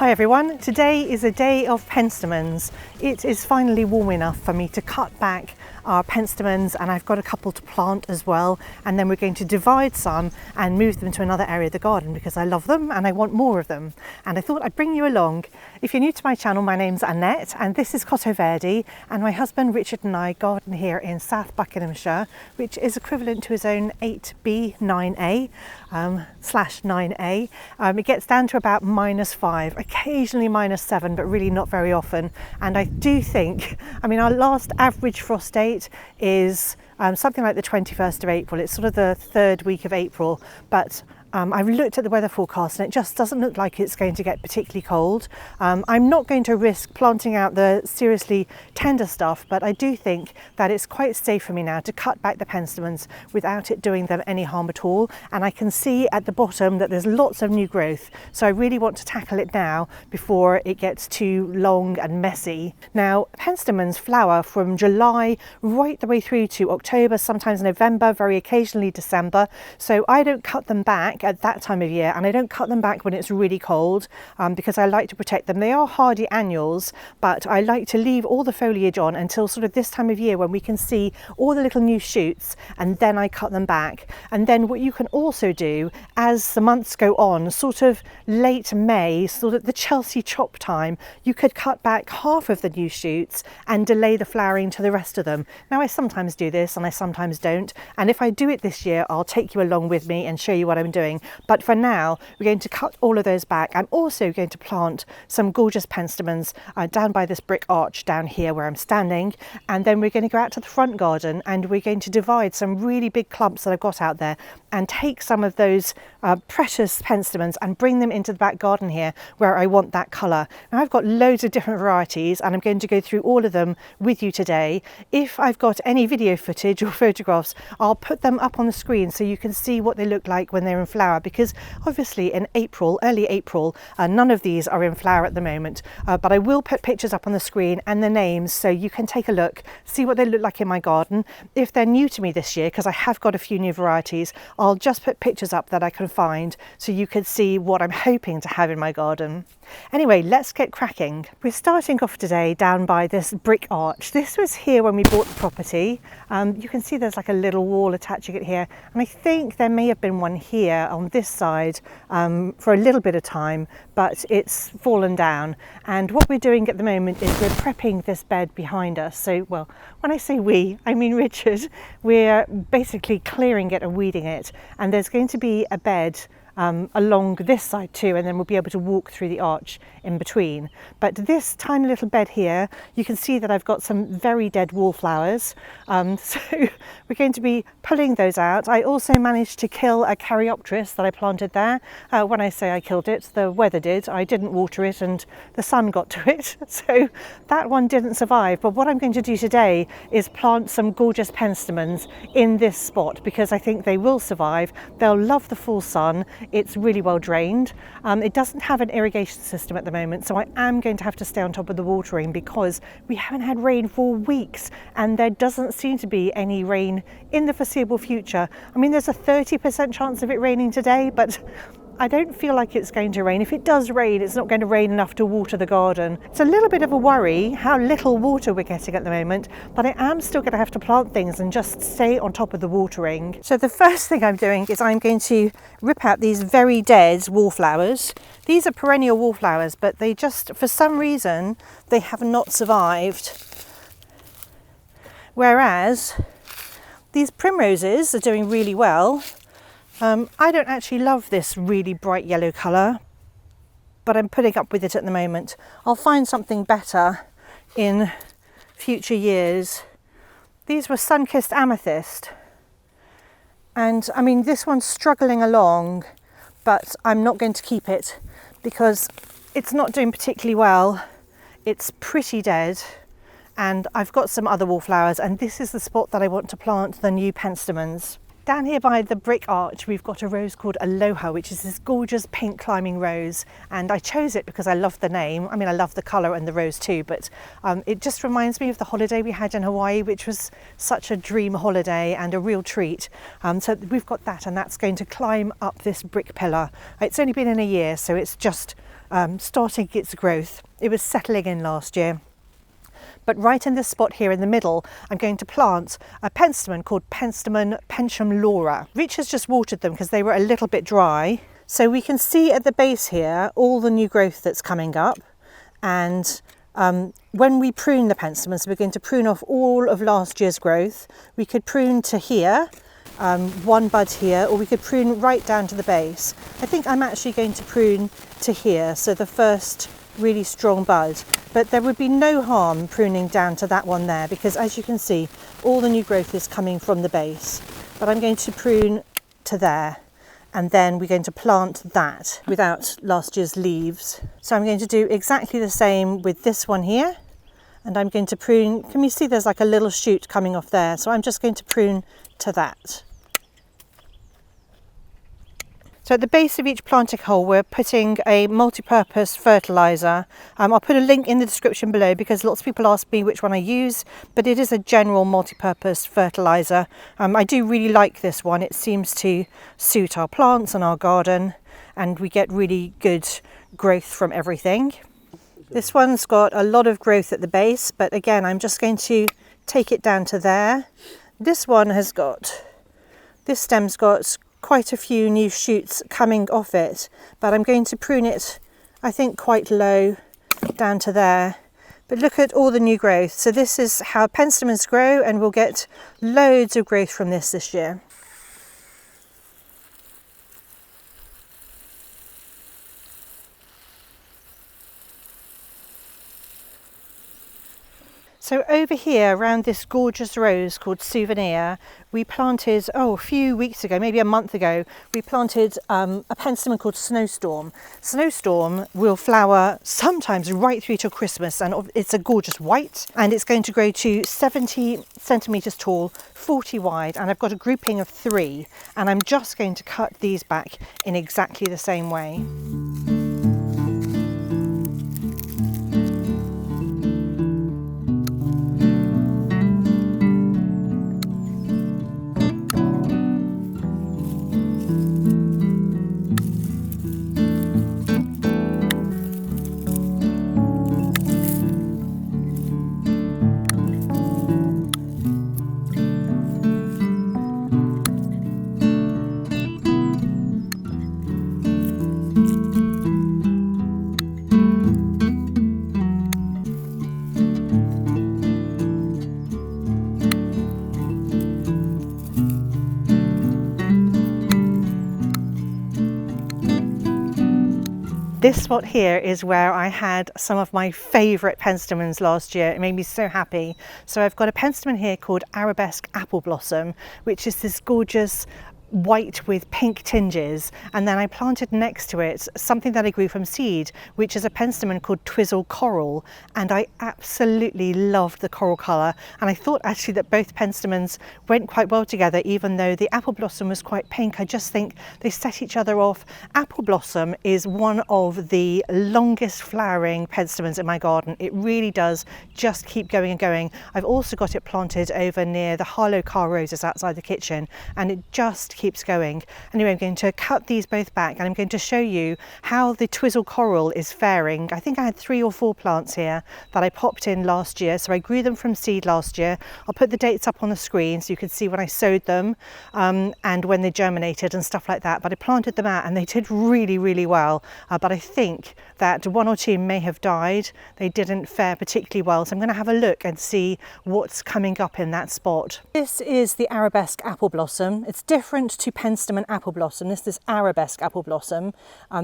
Hi everyone, today is a day of penstemons. It is finally warm enough for me to cut back our penstemons, and I've got a couple to plant as well, and then we're going to divide some and move them to another area of the garden because I love them and I want more of them, and I thought I'd bring you along. If you're new to my channel, my name's Annette and this is Cottoverdi, and my husband Richard and I garden here in South Buckinghamshire, which is equivalent to his own 8B 9A slash 9A. It gets down to about -5, occasionally -7, but really not very often. And I do think, our last average frost date is something like the 21st of April. It's sort of the third week of April, but I've looked at the weather forecast and it just doesn't look like it's going to get particularly cold. I'm not going to risk planting out the seriously tender stuff, but I do think that it's quite safe for me now to cut back the penstemons without it doing them any harm at all. And I can see at the bottom that there's lots of new growth, so I really want to tackle it now before it gets too long and messy. Now, penstemons flower from July right the way through to October, sometimes November, very occasionally December, so I don't cut them back at that time of year, and I don't cut them back when it's really cold because I like to protect them. They are hardy annuals, but I like to leave all the foliage on until sort of this time of year when we can see all the little new shoots, and then I cut them back. And then what you can also do as the months go on, sort of late May, sort of the Chelsea chop time, you could cut back half of the new shoots and delay the flowering to the rest of them. Now, I sometimes do this and I sometimes don't, and if I do it this year I'll take you along with me and show you what I'm doing. But for now, we're going to cut all of those back. I'm also going to plant some gorgeous penstemons down by this brick arch down here where I'm standing, and then we're going to go out to the front garden and we're going to divide some really big clumps that I've got out there and take some of those precious penstemons and bring them into the back garden here where I want that colour. Now, I've got loads of different varieties and I'm going to go through all of them with you today. If I've got any video footage or photographs, I'll put them up on the screen so you can see what they look like when they're in flower, because obviously in April, early April, none of these are in flower at the moment, but I will put pictures up on the screen and the names so you can take a look, see what they look like in my garden. If they're new to me this year, because I have got a few new varieties, I'll just put pictures up that I can find so you can see what I'm hoping to have in my garden. Anyway, let's get cracking. We're starting off today down by this brick arch. This was here when we bought the property. You can see there's like a little wall attaching it here, and I think there may have been one here on this side for a little bit of time, but it's fallen down. And what we're doing at the moment is we're prepping this bed behind us. So, well, when I say we, I mean Richard. We're basically clearing it and weeding it, and there's going to be a bed along this side too, and then we'll be able to walk through the arch in between. But this tiny little bed here, you can see that I've got some very dead wallflowers, so we're going to be pulling those out. I also managed to kill a caryopteris that I planted there. When I say I killed it, the weather did. I didn't water it and the sun got to it, so that one didn't survive. But what I'm going to do today is plant some gorgeous penstemons in this spot because I think they will survive. They'll love the full sun. It's really well drained. It doesn't have an irrigation system at the moment, so I am going to have to stay on top of the watering because we haven't had rain for weeks and there doesn't seem to be any rain in the foreseeable future. There's a 30% chance of it raining today, but I don't feel like it's going to rain. If it does rain, it's not going to rain enough to water the garden. It's a little bit of a worry how little water we're getting at the moment, but I am still going to have to plant things and just stay on top of the watering. So the first thing I'm doing is I'm going to rip out these very dead wallflowers. These are perennial wallflowers, but they just, for some reason, they have not survived. Whereas these primroses are doing really well. I don't actually love this really bright yellow colour, but I'm putting up with it at the moment. I'll find something better in future years. These were sun-kissed amethyst, and this one's struggling along, but I'm not going to keep it because it's not doing particularly well. It's pretty dead, and I've got some other wallflowers, and this is the spot that I want to plant the new penstemons. Down here by the brick arch, we've got a rose called Aloha, which is this gorgeous pink climbing rose. And I chose it because I love the name. I love the colour and the rose too, but it just reminds me of the holiday we had in Hawaii, which was such a dream holiday and a real treat. So we've got that, and that's going to climb up this brick pillar. It's only been in a year, so it's just starting its growth. It was settling in last year. But right in this spot here in the middle, I'm going to plant a penstemon called Penstemon Penstemon Laura. Rich has just watered them because they were a little bit dry. So we can see at the base here all the new growth that's coming up. And when we prune the penstemons, we're going to prune off all of last year's growth. We could prune to here, one bud here, or we could prune right down to the base. I think I'm actually going to prune to here, so the first really strong bud, but there would be no harm pruning down to that one there, because as you can see, all the new growth is coming from the base. But I'm going to prune to there, and then we're going to plant that without last year's leaves. So I'm going to do exactly the same with this one here, and I'm going to prune. Can you see there's like a little shoot coming off there? So I'm just going to prune to that. So at the base of each planting hole, we're putting a multi-purpose fertiliser. I'll put a link in the description below because lots of people ask me which one I use, but it is a general multi-purpose fertiliser. I do really like this one. It seems to suit our plants and our garden, and we get really good growth from everything. This one's got a lot of growth at the base, but again, I'm just going to take it down to there. This one has got, this stem's got quite a few new shoots coming off it, but I'm going to prune it, I think, quite low down to there. But look at all the new growth. So this is how penstemons grow, and we'll get loads of growth from this year. So over here around this gorgeous rose called Souvenir, we planted, a few weeks ago, maybe a month ago, we planted a penstemon called Snowstorm. Snowstorm will flower sometimes right through till Christmas, and it's a gorgeous white, and it's going to grow to 70 centimetres tall, 40 wide, and I've got a grouping of 3, and I'm just going to cut these back in exactly the same way. This spot here is where I had some of my favourite penstemons last year. It made me so happy. So I've got a penstemon here called Arabesque Apple Blossom, which is this gorgeous white with pink tinges, and then I planted next to it something that I grew from seed, which is a penstemon called Twizzle Coral, and I absolutely loved the coral colour, and I thought actually that both penstemons went quite well together, even though the apple blossom was quite pink. I just think they set each other off. Apple blossom is one of the longest flowering penstemons in my garden. It really does just keep going and going. I've also got it planted over near the Harlow car roses outside the kitchen, and it just keeps going. Anyway, I'm going to cut these both back, and I'm going to show you how the Twizzle Coral is faring. I think I had 3 or 4 plants here that I popped in last year, so I grew them from seed last year. I'll put the dates up on the screen so you can see when I sowed them and when they germinated and stuff like that, but I planted them out and they did really, really well, but I think that 1 or 2 may have died. They didn't fare particularly well, so I'm going to have a look and see what's coming up in that spot. This is the Arabesque Apple Blossom. It's different to Penstemon Apple Blossom. This is Arabesque Apple Blossom.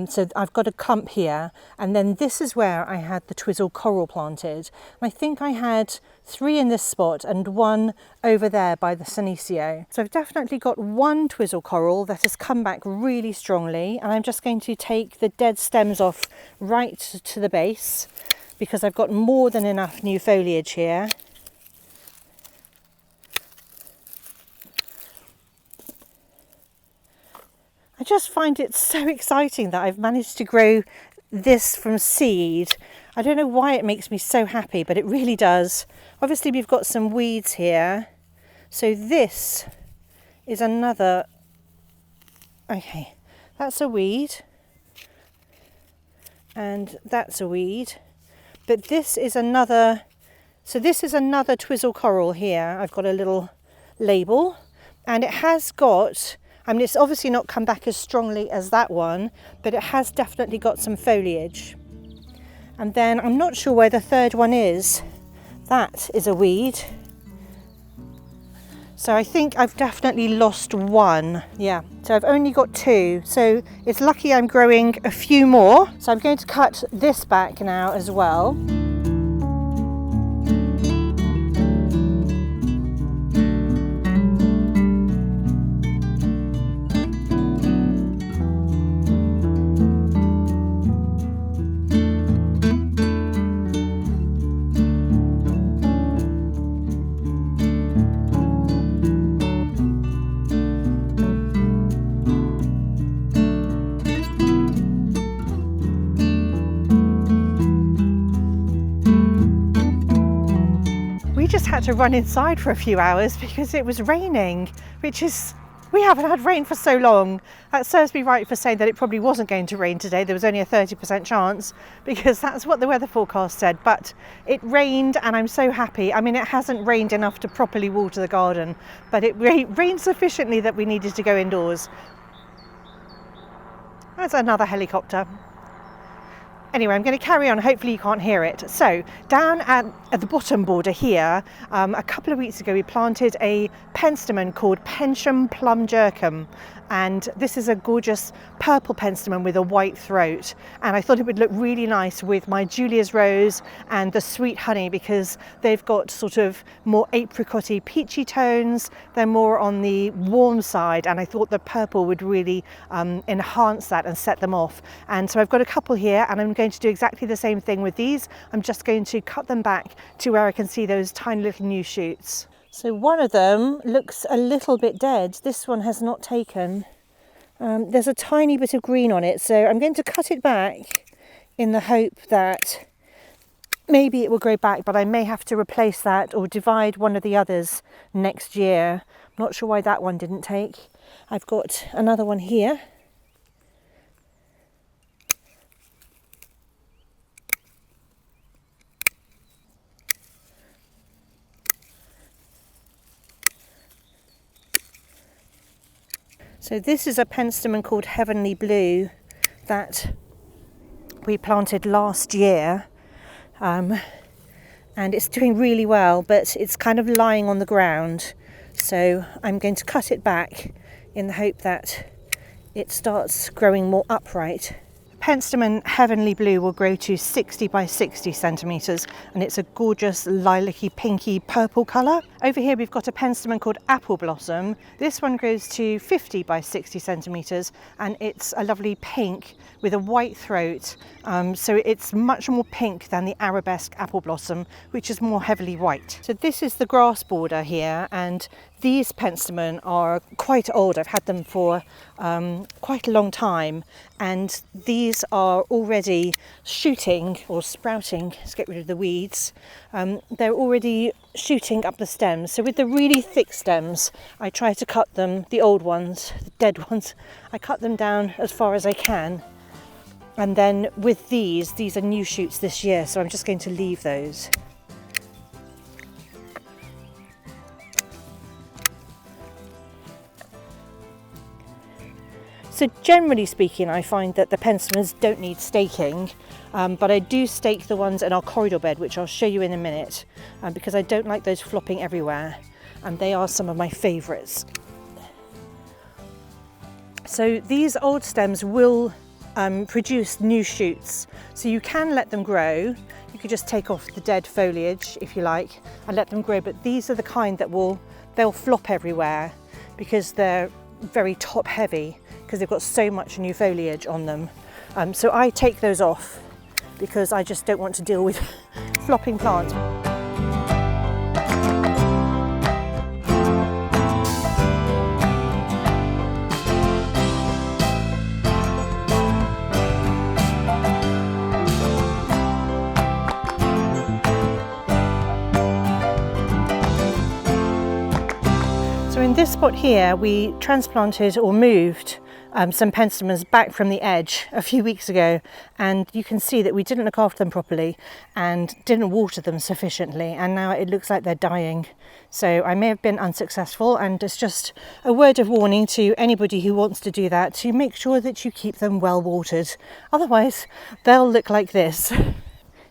So I've got a clump here, and then this is where I had the Twizzle Coral planted. I think I had 3 in this spot and 1 over there by the Senecio. So I've definitely got 1 Twizzle Coral that has come back really strongly, and I'm just going to take the dead stems off right to the base because I've got more than enough new foliage here. I just find it so exciting that I've managed to grow this from seed. I don't know why it makes me so happy, but it really does. Obviously we've got some weeds here. So this is another, okay, that's a weed. and that's a weed. But this is another, so this is another twizzle coral here. I've got a little label, and it has got, I mean, it's obviously not come back as strongly as that one, but it has definitely got some foliage. And then I'm not sure where the third one is. That is a weed. So I think I've definitely lost one. Yeah, so I've only got two. So it's lucky I'm growing a few more. So I'm going to cut this back now as well. Had to run inside for a few hours because it was raining, which is, we haven't had rain for so long. That serves me right for saying that it probably wasn't going to rain today. There was only a 30% chance because that's what the weather forecast said, but it rained and I'm so happy. I mean, it hasn't rained enough to properly water the garden, but it rained sufficiently that we needed to go indoors. That's another helicopter. Anyway, I'm going to carry on. Hopefully you can't hear it. So down at the bottom border here, a couple of weeks ago we planted a penstemon called Pensium plum jercum, and this is a gorgeous purple penstemon with a white throat, and I thought it would look really nice with my Julia's rose and the sweet honey because they've got sort of more apricotty peachy tones. They're more on the warm side, and I thought the purple would really enhance that and set them off. And so I've got a couple here, and I'm going to do exactly the same thing with these. I'm just going to cut them back to where I can see those tiny little new shoots. So one of them looks a little bit dead. This one has not taken. There's a tiny bit of green on it, so I'm going to cut it back in the hope that maybe it will grow back, but I may have to replace that or divide one of the others next year. I'm not sure why that one didn't take. I've got another one here. So this is a penstemon called Heavenly Blue that we planted last year, and it's doing really well, but it's kind of lying on the ground. So I'm going to cut it back in the hope that it starts growing more upright. Penstemon Heavenly Blue will grow to 60 by 60 centimetres, and it's a gorgeous lilac-y pinky purple colour. Over here we've got a penstemon called Apple Blossom. This one grows to 50 by 60 centimetres, and it's a lovely pink with a white throat, so it's much more pink than the arabesque Apple Blossom, which is more heavily white. So this is the grass border here, and these penstemon are quite old. I've had them for quite a long time, and these are already shooting or sprouting. Let's get rid of the weeds. They're already shooting up the stems. So with the really thick stems, I try to cut them, the old ones, the dead ones, I cut them down as far as I can. And then with these are new shoots this year, so I'm just going to leave those. So generally speaking, I find that the penstemons don't need staking, but I do stake the ones in our corridor bed, which I'll show you in a minute, because I don't like those flopping everywhere, and they are some of my favourites. So these old stems will produce new shoots, so you can let them grow. You could just take off the dead foliage if you like and let them grow, but these are the kind that they'll flop everywhere because they're very top heavy, because they've got so much new foliage on them. So I take those off because I just don't want to deal with flopping plants. So in this spot here, we transplanted or moved some penstemons back from the edge a few weeks ago, and you can see that we didn't look after them properly and didn't water them sufficiently, and now it looks like they're dying. So I may have been unsuccessful, and it's just a word of warning to anybody who wants to do that, to make sure that you keep them well watered, otherwise they'll look like this.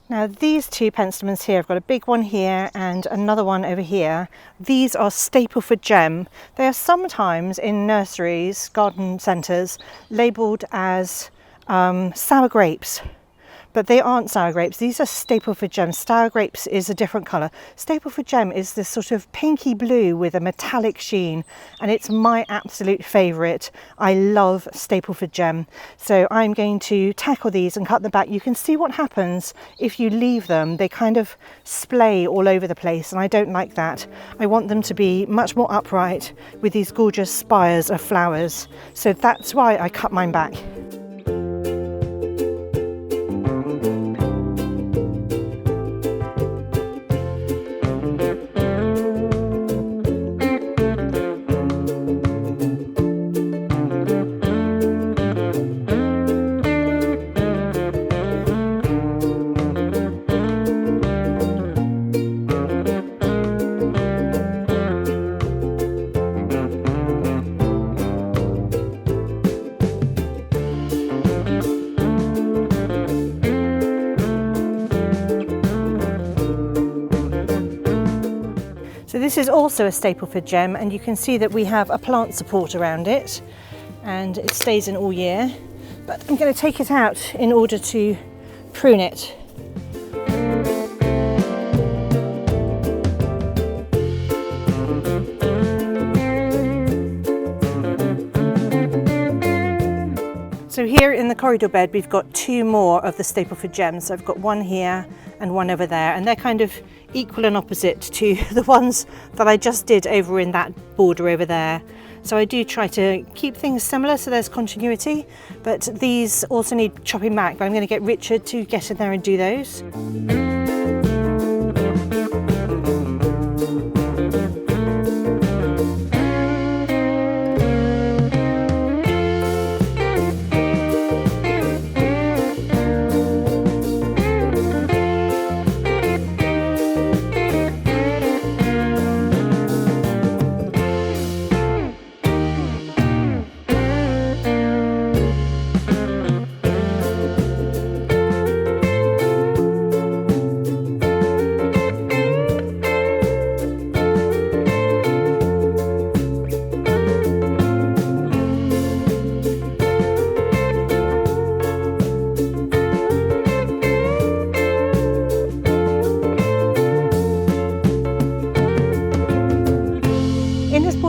Now these two penstemons here, I've got a big one here and another one over here. These are Stapleford Gem. They are sometimes in nurseries, garden centres, labelled as sour grapes. But they aren't sour grapes. These are Stapleford Gem. Sour grapes is a different colour. Stapleford Gem is this sort of pinky blue with a metallic sheen, and it's my absolute favourite. I love Stapleford Gem. So I'm going to tackle these and cut them back. You can see what happens if you leave them. They kind of splay all over the place, and I don't like that. I want them to be much more upright with these gorgeous spires of flowers. So that's why I cut mine back. So this is also a Stapleford Gem, and you can see that we have a plant support around it and it stays in all year. But I'm going to take it out in order to prune it. So here in the corridor bed we've got two more of the Stapleford Gems. So I've got one here and one over there, and they're kind of equal and opposite to the ones that I just did over in that border over there. So I do try to keep things similar so there's continuity, but these also need chopping back, but I'm going to get Richard to get in there and do those.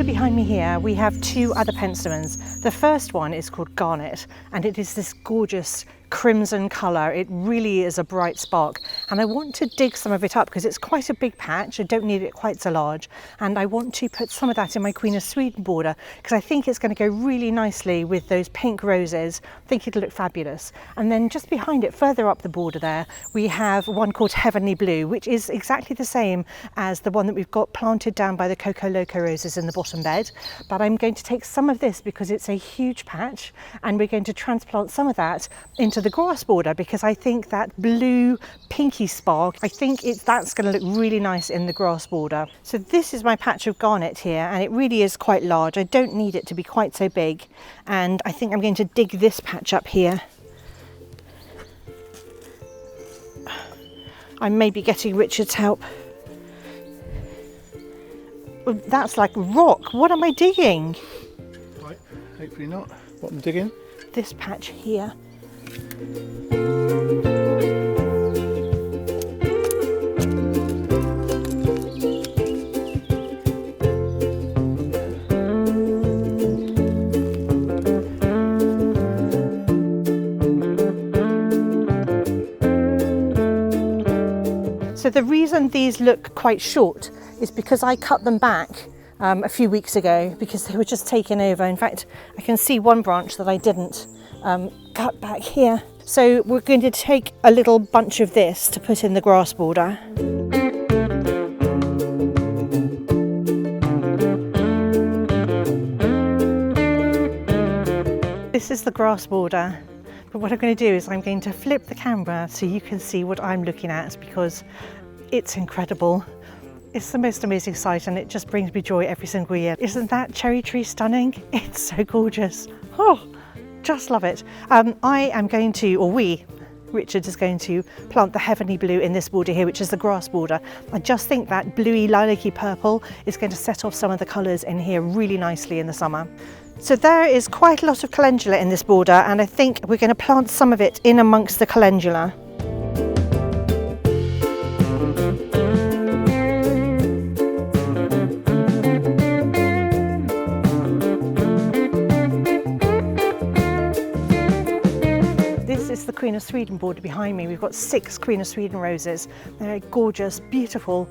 Behind me here we have two other penstemons. The first one is called Garnet, and it is this gorgeous crimson colour. It really is a bright spark, and I want to dig some of it up because it's quite a big patch. I don't need it quite so large, and I want to put some of that in my Queen of Sweden border because I think it's going to go really nicely with those pink roses. I think it'll look fabulous. And then just behind it, further up the border there, we have one called Heavenly Blue, which is exactly the same as the one that we've got planted down by the Coco Loco roses in the bottom bed. But I'm going to take some of this because it's a huge patch, and we're going to transplant some of that into the grass border because I think that blue pinky spark, I think that's going to look really nice in the grass border. So this is my patch of Garnet here, and it really is quite large. I don't need it to be quite so big, and I think I'm going to dig this patch up here. I may be getting Richard's help. That's like rock. What am I digging? Right, hopefully not. What I'm digging? This patch here. So the reason these look quite short is because I cut them back a few weeks ago because they were just taken over. In fact, I can see one branch that I didn't cut back here. So we're going to take a little bunch of this to put in the grass border. This is the grass border, but what I'm going to do is I'm going to flip the camera so you can see what I'm looking at, because it's incredible. It's the most amazing sight and it just brings me joy every single year. Isn't that cherry tree stunning? It's so gorgeous. Oh, just love it. I am going to, or Richard is going to plant the heavenly blue in this border here, which is the grass border. I just think that bluey lilac-y purple is going to set off some of the colours in here really nicely in the summer. So there is quite a lot of calendula in this border, and I think we're going to plant some of it in amongst the calendula. This is the Queen of Sweden border behind me. We've got 6 Queen of Sweden roses. They're gorgeous, beautiful,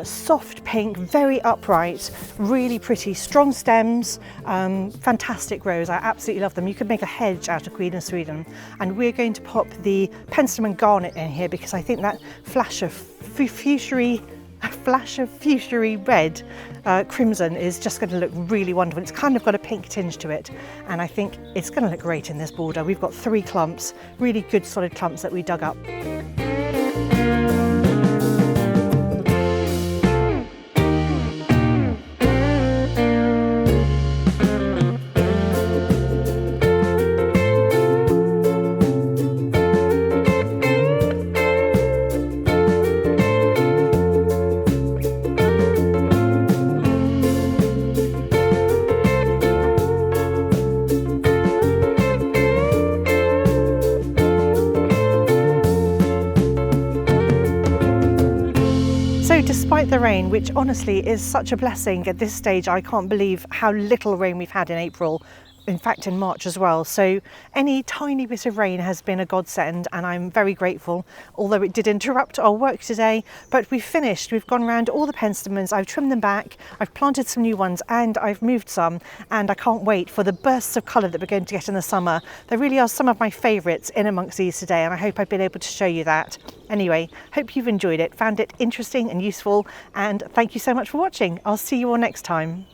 soft pink, very upright, really pretty, strong stems, fantastic rose. I absolutely love them. You could make a hedge out of Queen of Sweden. And we're going to pop the Penstemon garnet in here because I think that flash of fuchsia red crimson is just going to look really wonderful. It's kind of got a pink tinge to it, and I think it's going to look great in this border. We've got 3 clumps, really good solid clumps that we dug up. So despite the rain, which honestly is such a blessing at this stage, I can't believe how little rain we've had in April, in fact in March as well. So any tiny bit of rain has been a godsend and I'm very grateful, although it did interrupt our work today. But we've finished, we've gone around all the penstemons, I've trimmed them back, I've planted some new ones and I've moved some, and I can't wait for the bursts of colour that we're going to get in the summer. There really are some of my favourites in amongst these today, and I hope I've been able to show you that. Anyway, hope you've enjoyed it, found it interesting and useful, and thank you so much for watching. I'll see you all next time.